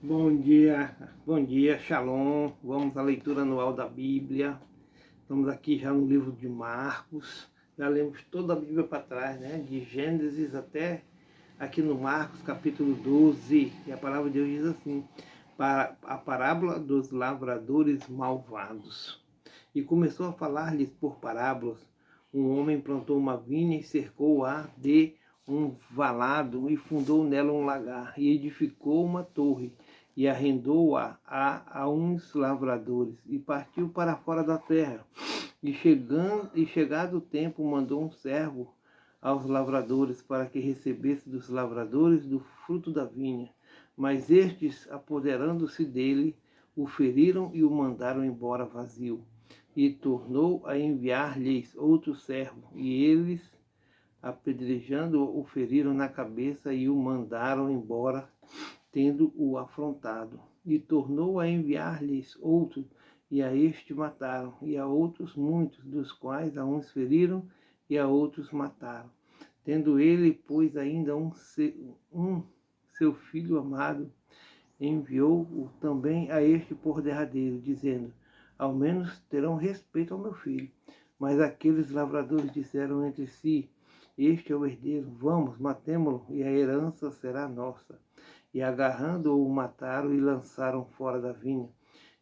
Bom dia, Shalom. Vamos à leitura anual da Bíblia. Estamos aqui já no livro de Marcos. Já lemos toda a Bíblia para trás, né? De Gênesis até aqui no Marcos, capítulo 12. E a palavra de Deus diz assim: para a parábola dos lavradores malvados. E começou a falar-lhes por parábolas. Um homem plantou uma vinha e cercou-a de um valado e fundou nela um lagar e edificou uma torre e arrendou-a a uns lavradores e partiu para fora da terra. E chegado o tempo, mandou um servo aos lavradores para que recebesse dos lavradores do fruto da vinha. Mas estes, apoderando-se dele, o feriram e o mandaram embora vazio. E tornou a enviar-lhes outro servo, e eles, apedrejando-o, o feriram na cabeça e o mandaram embora, tendo-o afrontado. E tornou a enviar-lhes outro, e a este mataram, e a outros muitos, dos quais a uns feriram e a outros mataram. Tendo ele, pois, ainda seu filho amado, enviou-o também a este por derradeiro, dizendo: ao menos terão respeito ao meu filho. Mas aqueles lavradores disseram entre si: este é o herdeiro, vamos, matemo-lo, e a herança será nossa. E agarrando-o, o mataram e lançaram fora da vinha.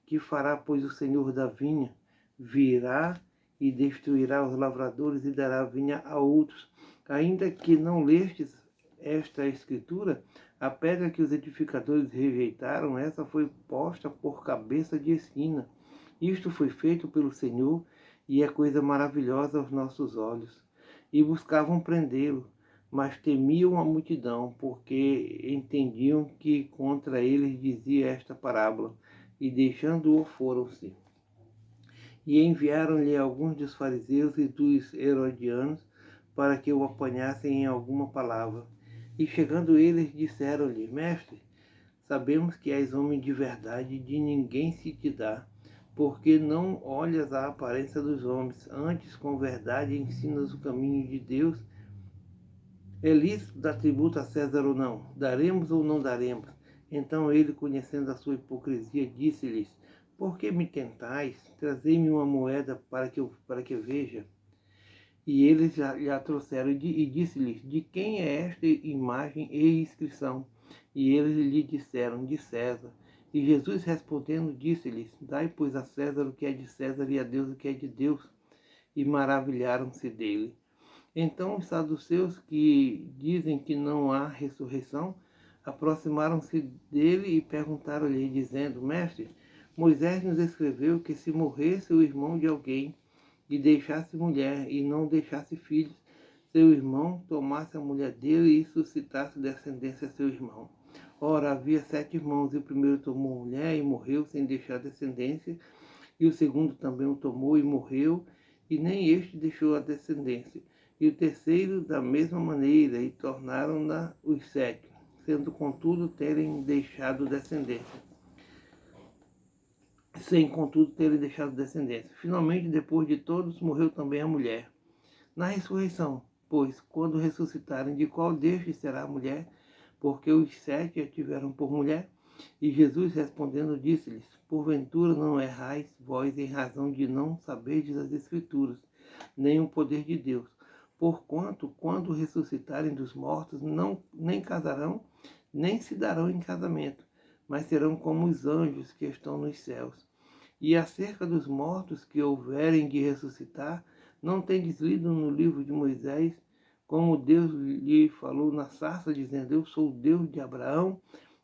Que fará, pois, o senhor da vinha? Virá e destruirá os lavradores e dará a vinha a outros. Ainda que não lestes esta escritura, a pedra que os edificadores rejeitaram, essa foi posta por cabeça de esquina. Isto foi feito pelo Senhor e é coisa maravilhosa aos nossos olhos. E buscavam prendê-lo, mas temiam a multidão, porque entendiam que contra eles dizia esta parábola, e deixando-o foram-se. E enviaram-lhe alguns dos fariseus e dos herodianos para que o apanhassem em alguma palavra. E chegando eles, disseram-lhe: Mestre, sabemos que és homem de verdade e de ninguém se te dá, porque não olhas a aparência dos homens, antes com verdade ensinas o caminho de Deus. É lícito dar tributo a César ou não? Daremos ou não daremos? Então ele, conhecendo a sua hipocrisia, disse-lhes: Por que me tentais? Trazei-me uma moeda para que veja. E eles lhe a trouxeram e disse-lhes: De quem é esta imagem e inscrição? E eles lhe disseram: De César. E Jesus respondendo disse-lhes: Dai, pois, a César o que é de César e a Deus o que é de Deus. E maravilharam-se dele. Então os saduceus, que dizem que não há ressurreição, aproximaram-se dele e perguntaram-lhe, dizendo: Mestre, Moisés nos escreveu que se morresse o irmão de alguém e deixasse mulher e não deixasse filhos, seu irmão tomasse a mulher dele e suscitasse descendência a seu irmão. Ora, havia 7 irmãos, e o primeiro tomou mulher e morreu sem deixar descendência, e o segundo também o tomou e morreu, e nem este deixou a descendência. E o terceiro da mesma maneira, e tornaram-na os 7, sendo contudo terem deixado descendência. Finalmente, depois de todos, morreu também a mulher. Na ressurreição, pois, quando ressuscitarem, de qual destes será a mulher? Porque os 7 a tiveram por mulher. E Jesus respondendo disse-lhes: Porventura não errais vós em razão de não saberdes as Escrituras, nem o poder de Deus. Porquanto, quando ressuscitarem dos mortos, nem casarão, nem se darão em casamento, mas serão como os anjos que estão nos céus. E acerca dos mortos que houverem de ressuscitar, não tendes lido no livro de Moisés, como Deus lhe falou na sarça, dizendo: Eu sou o Deus de Abraão,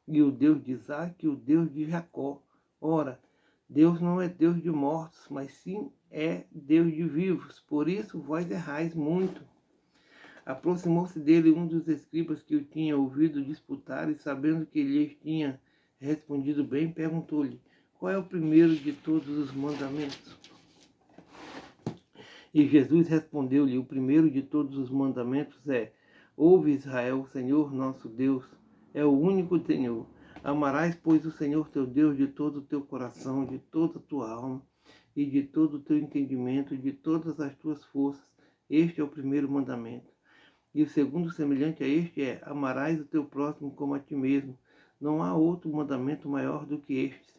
e o Deus de Isaque, e o Deus de Jacó. Ora, Deus não é Deus de mortos, mas sim é Deus de vivos. Por isso vós errais muito. Aproximou-se dele um dos escribas que o tinha ouvido disputar, e sabendo que lhes tinha respondido bem, perguntou-lhe: Qual é o primeiro de todos os mandamentos? E Jesus respondeu-lhe: O primeiro de todos os mandamentos é: Ouve, Israel, o Senhor nosso Deus é o único Senhor. Amarás, pois, o Senhor teu Deus de todo o teu coração, de toda a tua alma e de todo o teu entendimento, e de todas as tuas forças. Este é o primeiro mandamento. E o segundo, semelhante a este, é: Amarás o teu próximo como a ti mesmo. Não há outro mandamento maior do que este.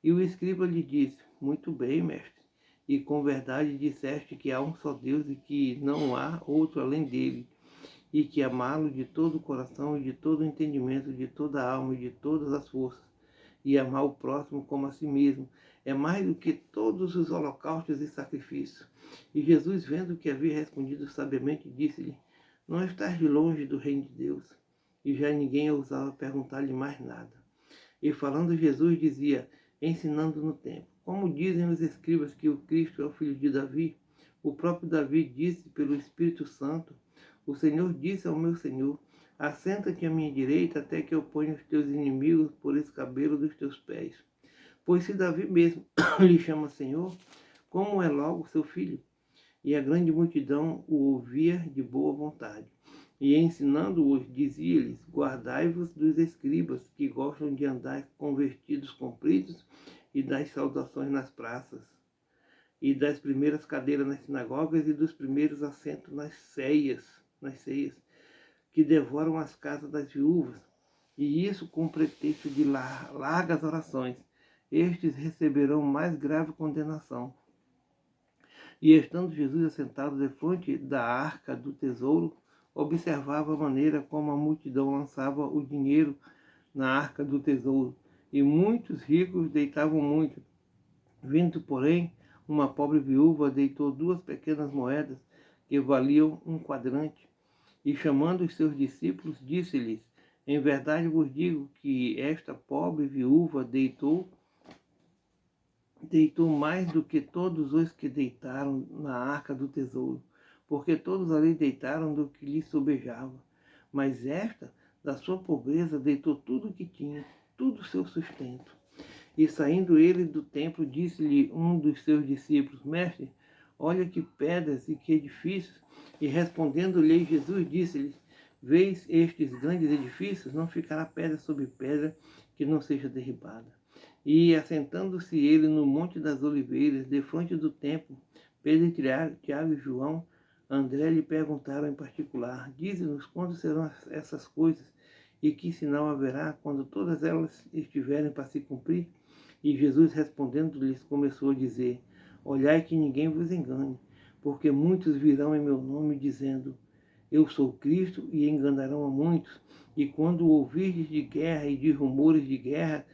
E o escriba lhe disse: Muito bem, mestre, e com verdade disseste que há um só Deus e que não há outro além dele, e que amá-lo de todo o coração e de todo o entendimento, de toda a alma e de todas as forças, e amar o próximo como a si mesmo, é mais do que todos os holocaustos e sacrifícios. E Jesus, vendo que havia respondido sabiamente, disse-lhe: Não estás de longe do reino de Deus. E já ninguém ousava perguntar-lhe mais nada. E falando Jesus dizia, ensinando no templo: Como dizem os escribas que o Cristo é o filho de Davi? O próprio Davi disse pelo Espírito Santo: O Senhor disse ao meu Senhor: Assenta-te à minha direita até que eu ponha os teus inimigos por escabelo dos teus pés. Pois se Davi mesmo lhe chama Senhor, como é logo seu filho? E a grande multidão o ouvia de boa vontade. E ensinando-os, dizia-lhes: Guardai-vos dos escribas, que gostam de andar com vestidos compridos e das saudações nas praças, e das primeiras cadeiras nas sinagogas e dos primeiros assentos nas ceias, que devoram as casas das viúvas, e isso com pretexto de largas orações. Estes receberão mais grave condenação. E estando Jesus assentado defronte da arca do tesouro, observava a maneira como a multidão lançava o dinheiro na arca do tesouro, e muitos ricos deitavam muito. Vindo, porém, uma pobre viúva deitou 2 pequenas moedas que valiam um quadrante, e chamando os seus discípulos, disse-lhes: Em verdade vos digo que esta pobre viúva deitou mais do que todos os que deitaram na arca do tesouro, porque todos ali deitaram do que lhe sobejava. Mas esta, da sua pobreza, deitou tudo o que tinha, tudo o seu sustento. E saindo ele do templo, disse-lhe um dos seus discípulos: Mestre, olha que pedras e que edifícios. E respondendo-lhe Jesus, disse-lhe: Vês estes grandes edifícios? Não ficará pedra sobre pedra que não seja derribada. E, assentando-se ele no Monte das Oliveiras, defronte do templo, Pedro, Tiago e João, André lhe perguntaram em particular: Dize-nos quando serão essas coisas e que sinal haverá quando todas elas estiverem para se cumprir? E Jesus, respondendo-lhes, começou a dizer: Olhai que ninguém vos engane, porque muitos virão em meu nome dizendo: Eu sou Cristo, e enganarão a muitos. E quando ouvirdes de guerra e de rumores de guerra,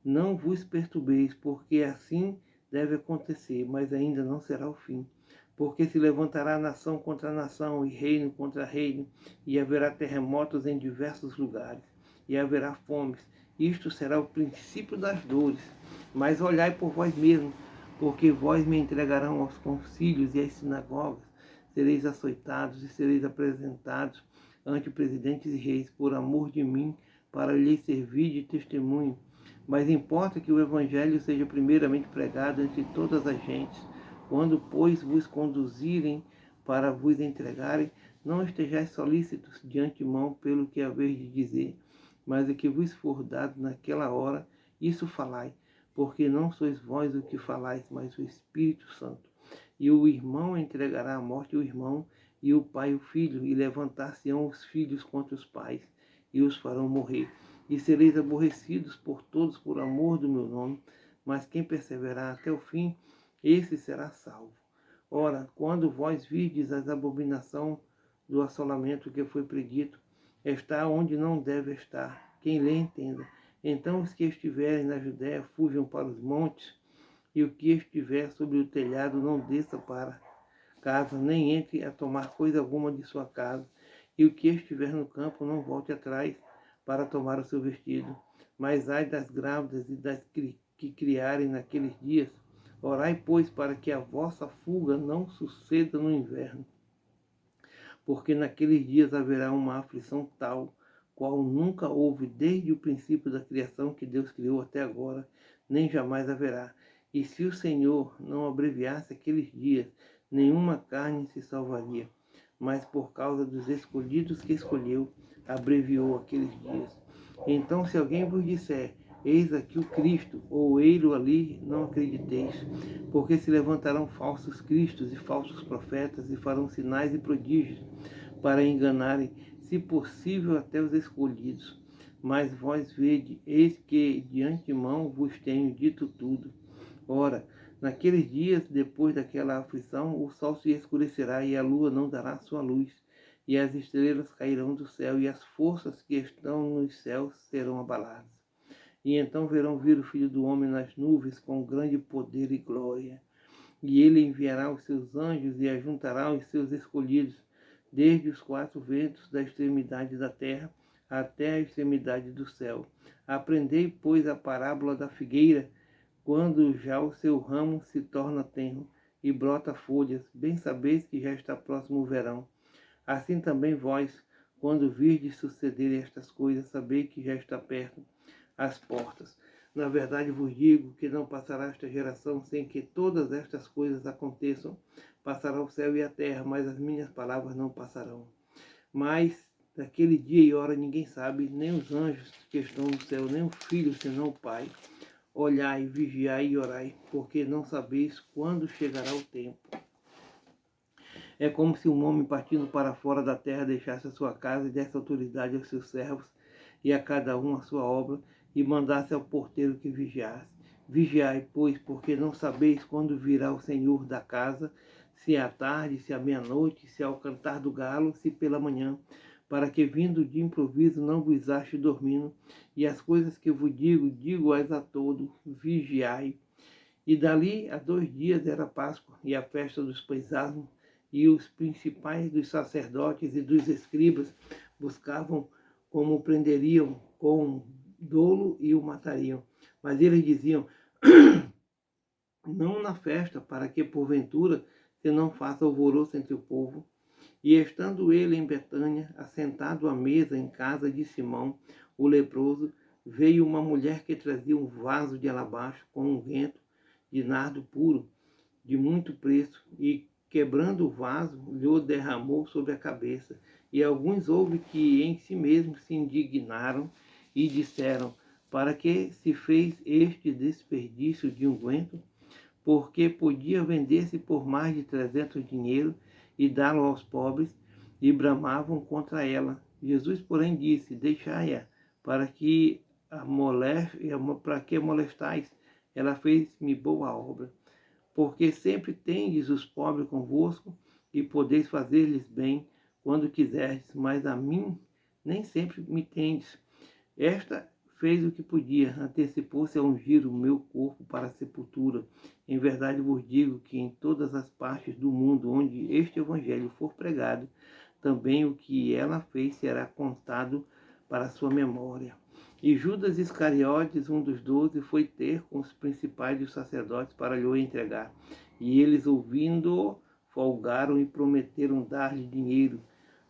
não vos perturbeis, porque assim deve acontecer, mas ainda não será o fim. Porque se levantará nação contra nação e reino contra reino, e haverá terremotos em diversos lugares, e haverá fomes. Isto será o princípio das dores. Mas olhai por vós mesmos, porque vós me entregarão aos concílios e às sinagogas, sereis açoitados e sereis apresentados ante presidentes e reis, por amor de mim, para lhes servir de testemunho. Mas importa que o Evangelho seja primeiramente pregado entre todas as gentes. Quando, pois, vos conduzirem para vos entregarem, não estejais solícitos de antemão pelo que haveis de dizer, mas o que vos for dado naquela hora, isso falai, porque não sois vós o que falais, mas o Espírito Santo. E o irmão entregará à morte o irmão, e o pai o filho, e levantar-se-ão os filhos contra os pais, e os farão morrer. E sereis aborrecidos por todos por amor do meu nome, mas quem perseverar até o fim, esse será salvo. Ora, quando vós virdes as abominação do assolamento que foi predito, está onde não deve estar, quem lê entenda. Então os que estiverem na Judéia fujam para os montes, e o que estiver sobre o telhado não desça para casa, nem entre a tomar coisa alguma de sua casa, e o que estiver no campo não volte atrás para tomar o seu vestido. Mas ai das grávidas e das que criarem naqueles dias. Orai, pois, para que a vossa fuga não suceda no inverno. Porque naqueles dias haverá uma aflição tal, qual nunca houve desde o princípio da criação que Deus criou até agora, nem jamais haverá. E se o Senhor não abreviasse aqueles dias, nenhuma carne se salvaria. Mas por causa dos escolhidos que escolheu, abreviou aqueles dias. Então, se alguém vos disser: Eis aqui o Cristo, ou ei-lo ali, não acrediteis, porque se levantarão falsos cristos e falsos profetas, e farão sinais e prodígios, para enganarem, se possível, até os escolhidos. Mas vós vede, eis que de antemão vos tenho dito tudo. Ora, naqueles dias, depois daquela aflição, o sol se escurecerá e a lua não dará sua luz, e as estrelas cairão do céu, e as forças que estão nos céus serão abaladas. E então verão vir o Filho do Homem nas nuvens com grande poder e glória. E ele enviará os seus anjos e ajuntará os seus escolhidos, desde os quatro ventos da extremidade da terra até a extremidade do céu. Aprendei, pois, a parábola da figueira, quando já o seu ramo se torna tenro e brota folhas, bem sabeis que já está próximo o verão. Assim também vós, quando virdes suceder estas coisas, sabeis que já está perto as portas. Na verdade vos digo que não passará esta geração sem que todas estas coisas aconteçam. Passará o céu e a terra, mas as minhas palavras não passarão. Mas daquele dia e hora ninguém sabe, nem os anjos que estão no céu, nem o Filho, senão o Pai. Olhai, vigiai e orai, porque não sabeis quando chegará o tempo. É como se um homem partindo para fora da terra deixasse a sua casa e desse autoridade aos seus servos e a cada um a sua obra, e mandasse ao porteiro que vigiasse. Vigiai, pois, porque não sabeis quando virá o Senhor da casa, se à tarde, se à meia-noite, se ao cantar do galo, se pela manhã, para que vindo de improviso não vos ache dormindo. E as coisas que vos digo, digo-as a todos, vigiai. E dali a 2 dias era Páscoa e a festa dos pães asmos, e os principais dos sacerdotes e dos escribas buscavam como prenderiam com dolo e o matariam. Mas eles diziam, não na festa, para que porventura se não faça alvoroço entre o povo. E estando ele em Betânia, assentado à mesa em casa de Simão, o leproso, veio uma mulher que trazia um vaso de alabastro com um vento de nardo puro, de muito preço, e quebrando o vaso, lhe derramou sobre a cabeça. E alguns houve que em si mesmos se indignaram e disseram, para que se fez este desperdício de unguento? Porque podia vender-se por mais de 300 dinheiros e dá-lo aos pobres, e bramavam contra ela. Jesus, porém, disse, deixai-a, para que molestais? Ela fez-me boa obra. Porque sempre tendes os pobres convosco, e podeis fazer-lhes bem quando quiserdes, mas a mim nem sempre me tendes. Esta fez o que podia, antecipou-se a ungir o meu corpo para a sepultura. Em verdade vos digo que em todas as partes do mundo onde este evangelho for pregado, também o que ela fez será contado para a sua memória. E Judas Iscariotes, um dos 12, foi ter com os principais dos sacerdotes para lhe entregar. E eles, ouvindo-o, folgaram e prometeram dar-lhe dinheiro,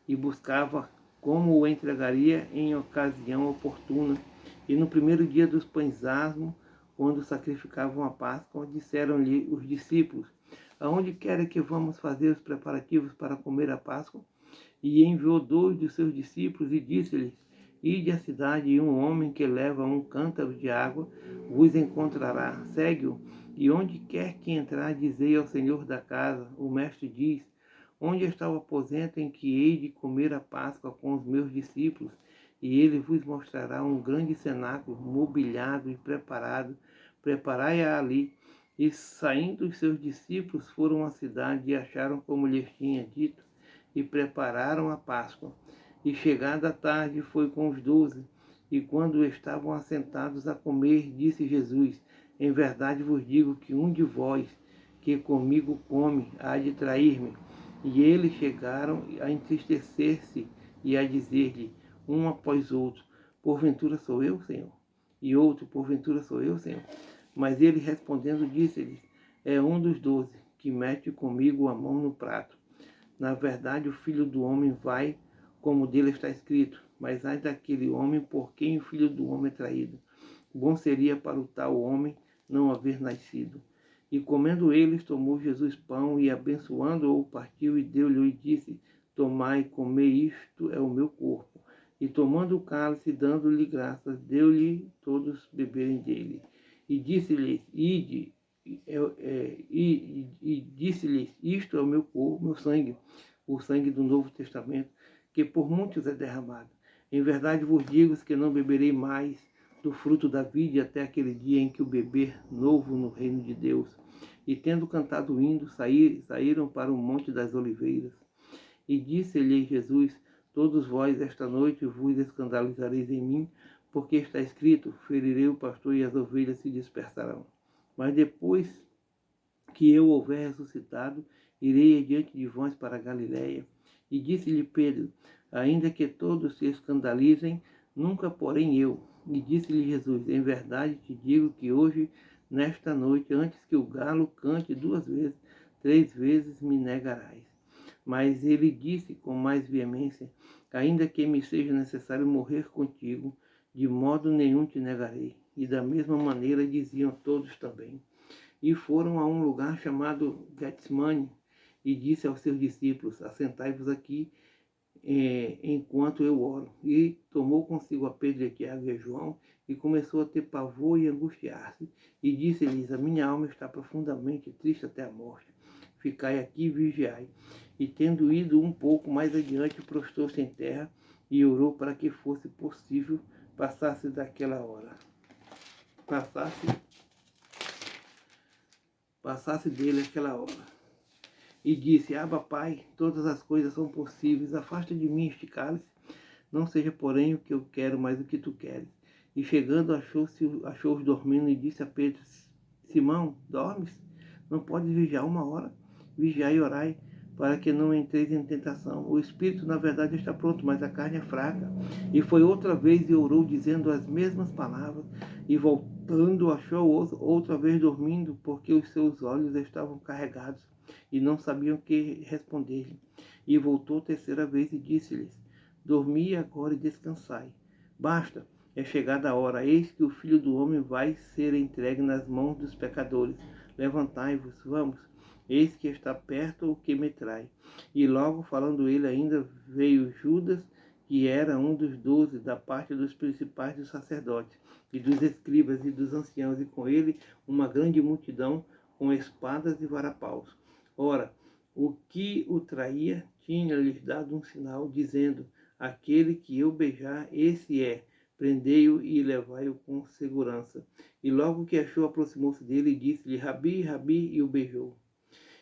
e buscava como o entregaria em ocasião oportuna. E no primeiro dia dos pães asmos, quando sacrificavam a Páscoa, disseram-lhe os discípulos, aonde querem que vamos fazer os preparativos para comer a Páscoa? E enviou 2 de seus discípulos e disse-lhes, ide à cidade, e um homem que leva um cântaro de água vos encontrará, segue-o, e onde quer que entrar, dizei ao Senhor da casa, o mestre diz, onde está o aposento em que hei de comer a Páscoa com os meus discípulos? E ele vos mostrará um grande cenáculo, mobiliado e preparado, preparai-a ali. E saindo os seus discípulos foram à cidade e acharam como lhes tinha dito, e prepararam a Páscoa. E chegada a tarde foi com os 12, e quando estavam assentados a comer, disse Jesus, em verdade vos digo que um de vós que comigo come há de trair-me. E eles chegaram a entristecer-se e a dizer-lhe, um após outro, porventura sou eu, Senhor? E outro, porventura sou eu, Senhor? Mas ele respondendo disse-lhes, é um dos 12, que mete comigo a mão no prato. Na verdade, o Filho do Homem vai, como dele está escrito, mas ai daquele homem por quem o Filho do Homem é traído. Bom seria para o tal homem não haver nascido. E comendo eles, tomou Jesus pão e abençoando-o, partiu e deu-lhe e disse, tomai e comei, isto é o meu corpo. E tomando o cálice, dando-lhe graças, deu-lhe todos beberem dele. E disse-lhes, ide, e disse-lhes, isto é o meu corpo, meu sangue, o sangue do Novo Testamento, que por muitos é derramado. Em verdade vos digo que não beberei mais do fruto da vide até aquele dia em que o beber novo no reino de Deus. E tendo cantado o hino, saíram para o monte das oliveiras. E disse-lhe Jesus: todos vós esta noite vos escandalizareis em mim, porque está escrito: ferirei o pastor e as ovelhas se dispersarão. Mas depois que eu houver ressuscitado, irei adiante de vós para a Galiléia. E disse-lhe Pedro: ainda que todos se escandalizem, nunca porém eu. E disse-lhe Jesus: em verdade te digo que hoje, nesta noite, antes que o galo cante 2 vezes, 3 vezes me negarás. Mas ele disse com mais veemência: ainda que me seja necessário morrer contigo, de modo nenhum te negarei. E da mesma maneira diziam todos também. E foram a um lugar chamado Getsemane, e disse aos seus discípulos: assentai-vos aqui enquanto eu oro. E tomou consigo a Pedro, a Tiago e a João, e começou a ter pavor e angustiar-se, e disse-lhes: a minha alma está profundamente triste até a morte. Ficai aqui e vigiai. E tendo ido um pouco mais adiante, prostou-se em terra e orou para que fosse possível passasse daquela hora. Passasse dele aquela hora. E disse: Abba, Pai, todas as coisas são possíveis, afasta de mim este cálice, não seja porém o que eu quero, mas o que tu queres. E chegando, achou-os dormindo, e disse a Pedro: Simão, dormes? Não podes vigiar 1 hora? Vigiai e orai, para que não entreis em tentação. O espírito, na verdade, está pronto, mas a carne é fraca. E foi outra vez e orou, dizendo as mesmas palavras. E voltando, achou outra vez dormindo, porque os seus olhos estavam carregados, e não sabiam o que responder-lhe. E voltou 3ª vez e disse-lhes: dormi agora e descansai. Basta, é chegada a hora, eis que o Filho do Homem vai ser entregue nas mãos dos pecadores. Levantai-vos, vamos, eis que está perto o que me trai. E logo, falando ele ainda, veio Judas, que era um dos 12, da parte dos principais dos sacerdotes, e dos escribas e dos anciãos, e com ele uma grande multidão, com espadas e varapaus. Ora, o que o traía tinha-lhes dado um sinal, dizendo: aquele que eu beijar, esse é, prendei-o e levai-o com segurança. E logo que achou, aproximou-se dele e disse-lhe: Rabi, Rabi, e o beijou.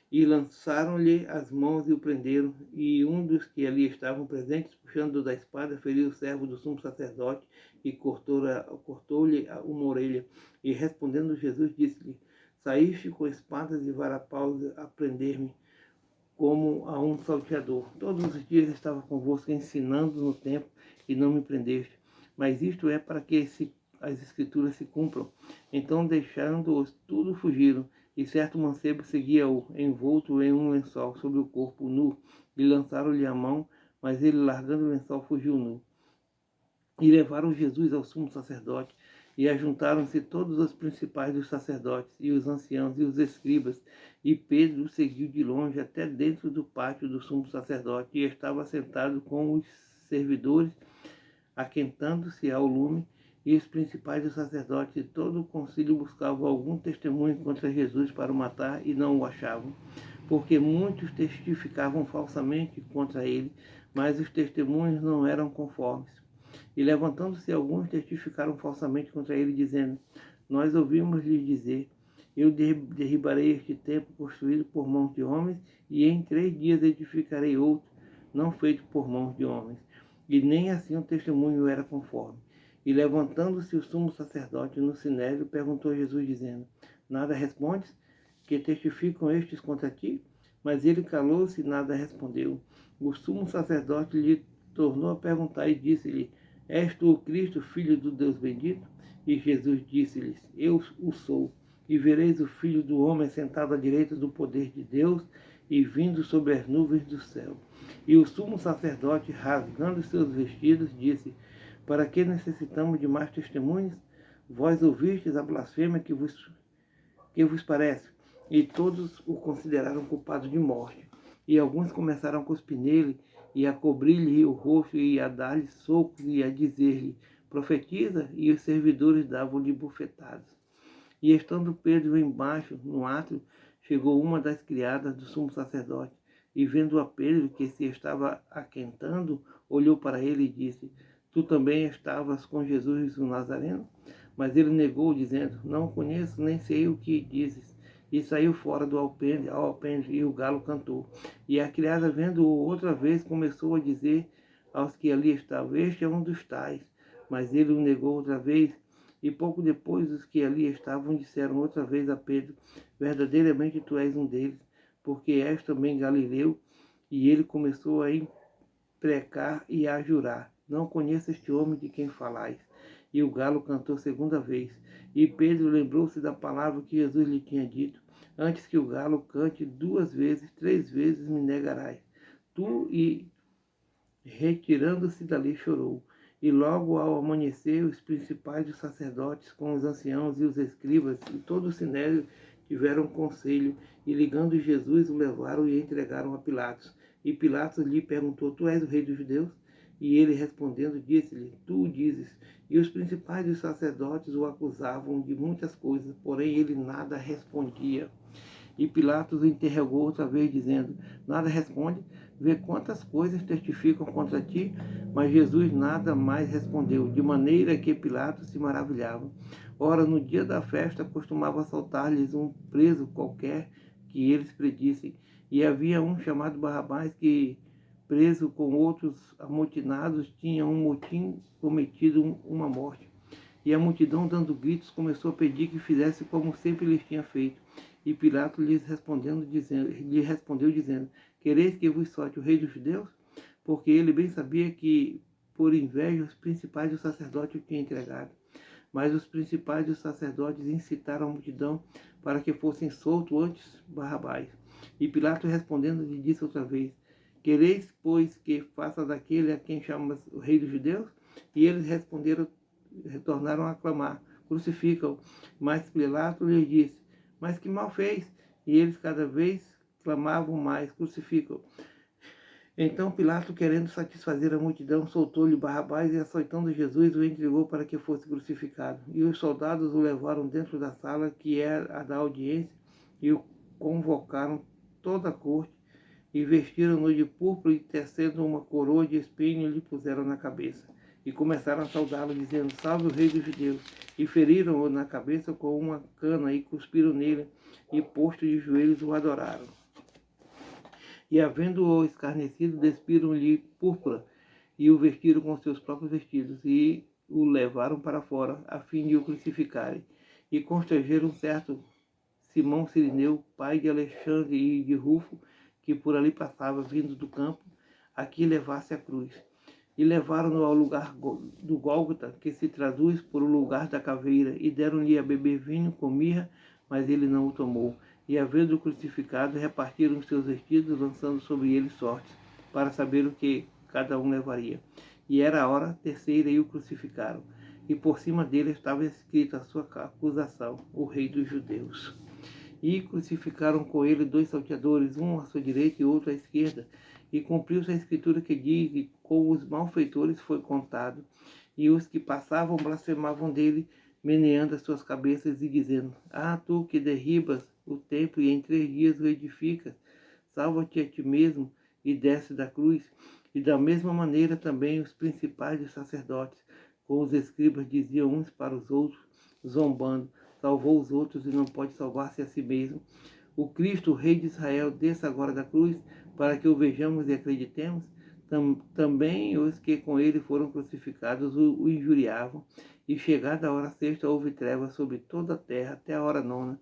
E lançaram-lhe as mãos e o prenderam. E um dos que ali estavam presentes, puxando da espada, feriu o servo do sumo sacerdote e cortou-lhe uma orelha. E respondendo Jesus, disse-lhe: saíste com espadas e varapaus a prender-me, como a um salteador. Todos os dias estava convosco ensinando no templo, e não me prendeste. Mas isto é para que as escrituras se cumpram. Então, deixando-os tudo, fugiram. E certo mancebo seguia-o, envolto em um lençol sobre o corpo nu. E lançaram-lhe a mão, mas ele, largando o lençol, fugiu nu. E levaram Jesus ao sumo sacerdote, e ajuntaram-se todos os principais dos sacerdotes, e os anciãos, e os escribas. E Pedro o seguiu de longe até dentro do pátio do sumo sacerdote, e estava sentado com os servidores, aquentando-se ao lume. E os principais dos sacerdotes e todo o concílio buscavam algum testemunho contra Jesus para o matar, e não o achavam, porque muitos testificavam falsamente contra ele, mas os testemunhos não eram conformes. E levantando-se alguns, testificaram falsamente contra ele, dizendo: nós ouvimos-lhe dizer: eu derribarei este templo construído por mãos de homens, e em 3 dias edificarei outro, não feito por mãos de homens. E nem assim o testemunho era conforme. E levantando-se o sumo sacerdote no sinédrio, perguntou a Jesus, dizendo: nada respondes? Que testificam estes contra ti? Mas ele calou-se e nada respondeu. O sumo sacerdote lhe tornou a perguntar e disse-lhe: és tu o Cristo, filho do Deus bendito? E Jesus disse-lhes: eu o sou. E vereis o Filho do Homem sentado à direita do poder de Deus e vindo sobre as nuvens do céu. E o sumo sacerdote, rasgando seus vestidos, disse: para que necessitamos de mais testemunhas? Vós ouvistes a blasfêmia que vos parece? E todos o consideraram culpado de morte. E alguns começaram a cuspir nele, e a cobrir-lhe o rosto, e a dar-lhe socos, e a dizer-lhe: profetiza, e os servidores davam-lhe bufetadas. E estando Pedro embaixo, no átrio, chegou uma das criadas do sumo sacerdote, e vendo a Pedro que se estava aquentando, olhou para ele e disse: tu também estavas com Jesus o Nazareno? Mas ele negou, dizendo, não conheço, nem sei o que dizes. E saiu fora do alpendre, e o galo cantou. E a criada, vendo-o outra vez, começou a dizer aos que ali estavam, este é um dos tais. Mas ele o negou outra vez, e pouco depois os que ali estavam disseram outra vez a Pedro, verdadeiramente tu és um deles, porque és também Galileu. E ele começou a imprecar e a jurar, não conheço este homem de quem falais. E o galo cantou segunda vez. E Pedro lembrou-se da palavra que Jesus lhe tinha dito, antes que o galo cante 2 vezes, 3 vezes me negarás. Tu, e retirando-se dali chorou. E logo ao amanhecer, os principais dos sacerdotes, com os anciãos e os escribas, e todo o sinédrio tiveram conselho, e ligando Jesus, o levaram e entregaram a Pilatos. E Pilatos lhe perguntou, tu és o rei dos judeus? E ele respondendo, disse-lhe, tu o dizes. E os principais dos sacerdotes o acusavam de muitas coisas, porém ele nada respondia. E Pilatos o interrogou outra vez, dizendo, nada responde? Vê quantas coisas testificam contra ti. Mas Jesus nada mais respondeu, de maneira que Pilatos se maravilhava. Ora, no dia da festa, costumava soltar-lhes um preso qualquer que eles predissem. E havia um chamado Barrabás que, preso com outros amotinados, tinha um motim cometido uma morte. E a multidão, dando gritos, começou a pedir que fizesse como sempre lhes tinha feito. E Pilatos lhe respondeu dizendo, quereis que vos solte o rei dos judeus? Porque ele bem sabia que, por inveja, os principais dos sacerdotes o tinham entregado. Mas os principais dos sacerdotes incitaram a multidão para que fossem soltos antes Barrabás. E Pilatos respondendo lhe disse outra vez, quereis, pois, que faça daquele a quem chamas o rei dos judeus? E eles retornaram a clamar, crucifica-o. Mas Pilatos lhes disse, mas que mal fez? E eles cada vez clamavam mais, crucifica-o. Então Pilatos, querendo satisfazer a multidão, soltou-lhe Barrabás e, açoitando Jesus, o entregou para que fosse crucificado. E os soldados o levaram dentro da sala, que era a da audiência, e o convocaram toda a corte, e vestiram-no de púrpura e, tecendo uma coroa de espinho, lhe puseram na cabeça. E começaram a saudá-lo, dizendo, salve o rei dos judeus. E feriram-o na cabeça com uma cana, e cuspiram nele, e posto de joelhos o adoraram. E havendo-o escarnecido, despiram-lhe púrpura, e o vestiram com seus próprios vestidos, e o levaram para fora, a fim de o crucificarem. E constrangeram um certo Simão Cirineu, pai de Alexandre e de Rufo, que por ali passava, vindo do campo, a que levasse a cruz. E levaram-no ao lugar do Gólgota, que se traduz por o lugar da caveira, e deram-lhe a beber vinho com mirra, mas ele não o tomou. E, havendo-o crucificado, repartiram os seus vestidos, lançando sobre ele sortes, para saber o que cada um levaria. E era a hora terceira, e o crucificaram. E por cima dele estava escrita a sua acusação, o rei dos judeus. E crucificaram com ele 2 salteadores, um à sua direita e outro à esquerda. E cumpriu-se a escritura que diz, e com os malfeitores foi contado. E os que passavam blasfemavam dele, meneando as suas cabeças e dizendo, tu que derribas o templo e em 3 dias o edificas, salva-te a ti mesmo e desce da cruz. E da mesma maneira também os principais dos sacerdotes, com os escribas, diziam uns para os outros, zombando, salvou os outros e não pode salvar-se a si mesmo. O Cristo, o Rei de Israel, desça agora da cruz, para que o vejamos e acreditemos. Também os que com ele foram crucificados o injuriavam. E chegada a hora sexta, houve trevas sobre toda a terra até a hora nona.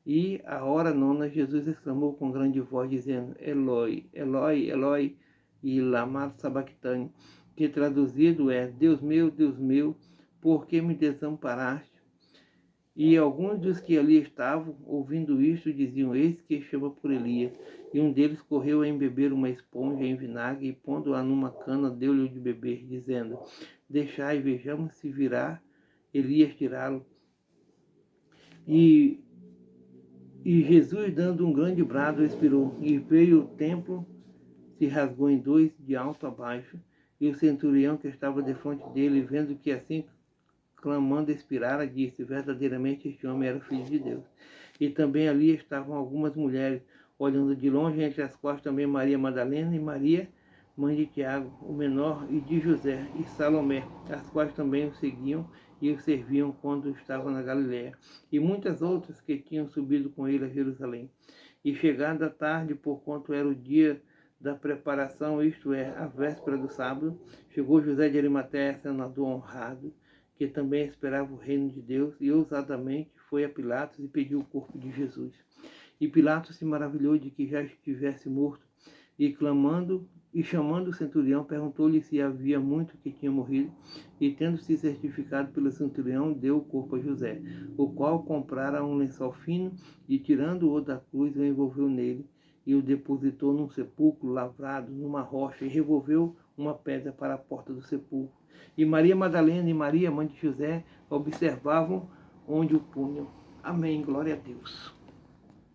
E a hora nona, Jesus exclamou com grande voz, dizendo, Eloi, Eloi, Eloi, e lama sabachthani, que traduzido é, Deus meu, por que me desamparaste? E alguns dos que ali estavam, ouvindo isto, diziam, eis que chama por Elias. E um deles correu a embeber uma esponja em vinagre, e pondo-a numa cana, deu-lhe de beber, dizendo, deixai e vejamos se virá Elias tirá-lo. E Jesus, dando um grande brado, expirou, e veio o templo, se rasgou em 2, de alto a baixo, e o centurião que estava defronte dele, vendo que assim clamando expirara, disse, verdadeiramente este homem era filho de Deus. E também ali estavam algumas mulheres, olhando de longe, entre as quais também Maria Madalena e Maria, mãe de Tiago, o menor, e de José e Salomé, as quais também o seguiam e o serviam quando estava na Galiléia, e muitas outras que tinham subido com ele a Jerusalém. E chegada a tarde, porquanto era o dia da preparação, isto é, a véspera do sábado, chegou José de Arimateia, senador honrado, que também esperava o reino de Deus, e ousadamente foi a Pilatos e pediu o corpo de Jesus. E Pilatos se maravilhou de que já estivesse morto, e clamando e chamando o centurião, perguntou-lhe se havia muito que tinha morrido, e tendo-se certificado pelo centurião, deu o corpo a José, o qual comprara um lençol fino, e tirando-o da cruz, o envolveu nele, e o depositou num sepulcro lavrado numa rocha, e revolveu uma pedra para a porta do sepulcro. E Maria Madalena e Maria, mãe de José, observavam onde o punham. Amém. Glória a Deus.